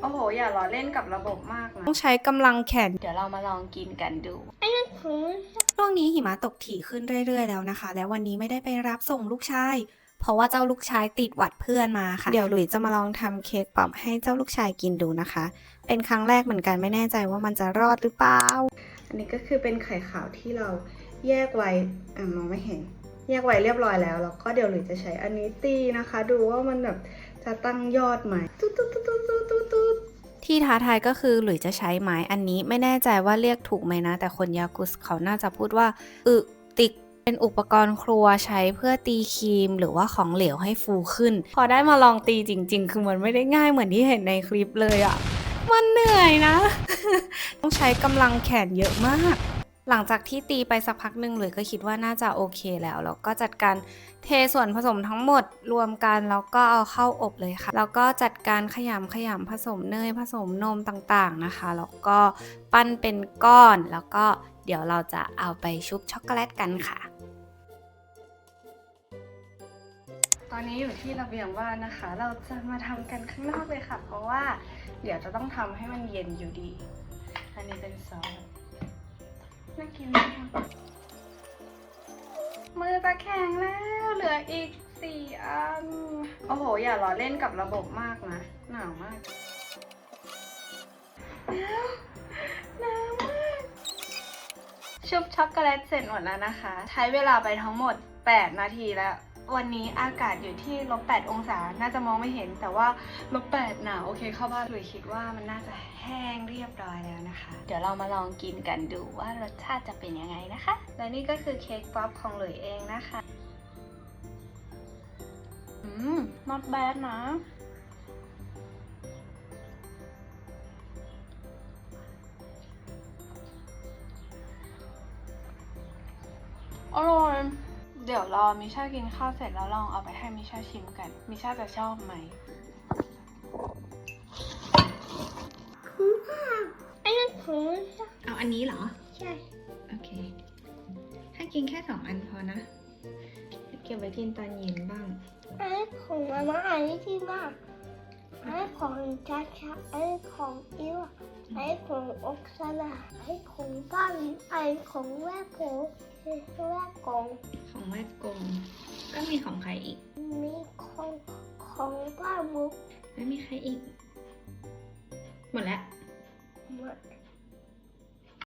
โอ้โหอย่าล้อเล่นกับระบบมากนะ ต้องใช้กำลังแขน เดี๋ยวเรามาลองกินกันดู ช่วงนี้หิมะตกถี่ขึ้นเรื่อยๆแล้วนะคะ และวันนี้ไม่ได้ไปรับส่งลูกชาย เพราะว่าเจ้าลูกชายติดหวัดเพื่อนมาค่ะ เดี๋ยวหลุยจะมาลองทำเค้กป๊อปให้เจ้าลูกชายกินดูนะคะ เป็นครั้งแรกเหมือนกันไม่แน่ใจว่ามันจะรอดหรือเปล่า อันนี้ก็คือเป็นไข่ขาวที่เราแยกไว้มองไม่เห็น แยกไว้เรียบร้อยแล้ว แล้วก็เดี๋ยวหลุยจะใช้อันนี้ตีนะคะ ดูว่ามันแบบจะตั้งยอดไหมตุ๊ดตุ๊ดตุ๊ดตุ๊ดตุ๊ดตุ๊ด ที่ท้าทายก็คือหลุยจะใช้ไม้อันนี้ไม่แน่ใจว่าเรียกถูกไหมนะ แต่คนยากุสเขาน่าจะพูดว่าติกเป็นอุปกรณ์ครัวใช้เพื่อตีครีมหรือว่าของเหลวให้ฟูขึ้น พอได้มาลองตีจริงๆ คือมันไม่ได้ง่ายเหมือนที่เห็นในคลิปเลยอะมันเหนื่อยนะ ต้องใช้กำลังแขนเยอะมาก หลังจากที่ตีไปสักพักหนึ่งเลยก็คิดว่าน่าจะโอเคแล้วก็จัดการเทส่วนผสมทั้งหมดรวมกันแล้วก็เอาเข้าอบเลยค่ะแล้วก็จัดการขยำผสมเนยผสมนมต่างๆนะคะแล้วก็ปั้นเป็นก้อนแล้วก็เดี๋ยวเราจะเอาไปชุบช็อกโกแลตกันค่ะ ตอนนี้อยู่ที่ระเบียงบ้านนะคะ เราจะมาทำกันข้างนอกเลยค่ะ เพราะว่าเดี๋ยวจะต้องทำให้มันเย็นอยู่ดี อันนี้เป็นซอสน่ากินมากมือจะแข็งแล้วเหลืออีก4 อัน โอ้โหอย่าล้อเล่นกับระบบมากนะ หนาวมากหนาวมากชุบช็อกโกแลตเสร็จหมดแล้วนะคะ ใช้เวลาไปทั้งหมด8 นาทีแล้ว วันนี้อากาศอยู่ที่-8 องศา น่าจะมองไม่เห็น แต่ว่า-8หนาวโอเคเข้าบ้านหลุยคิดว่ามันน่าจะแห้งเรียบร้อยแล้วนะคะ เดี๋ยวเรามาลองกินกันดูว่ารสชาติจะเป็นยังไงนะคะ และนี่ก็คือเค้กป๊อปของหลุยเองนะคะ not bad นะ อร่อย เดี๋ยวรอมิชากินข้าวเสร็จแล้วลองเอาไปให้มิชาชิมกัน มิชาจะชอบไหมอันนั้นของมิชา เอาอันนี้เหรอ ใช่ โอเคให้กินแค่2 อันพอนะเก็บไว้กินตอนเย็นบ้าง อันนี้ของมาม่าอันนี้ที่มากอันนี้ของชาชาอันนี้ของอิวอันนี้ของอกซาลาอันนี้ของป้าลินอันนี้ของแม่โกงของแม่กงก็มีของใครอีก มีของป้าบุ๊ก ไม่มีใครอีก หมดแล้ว หมด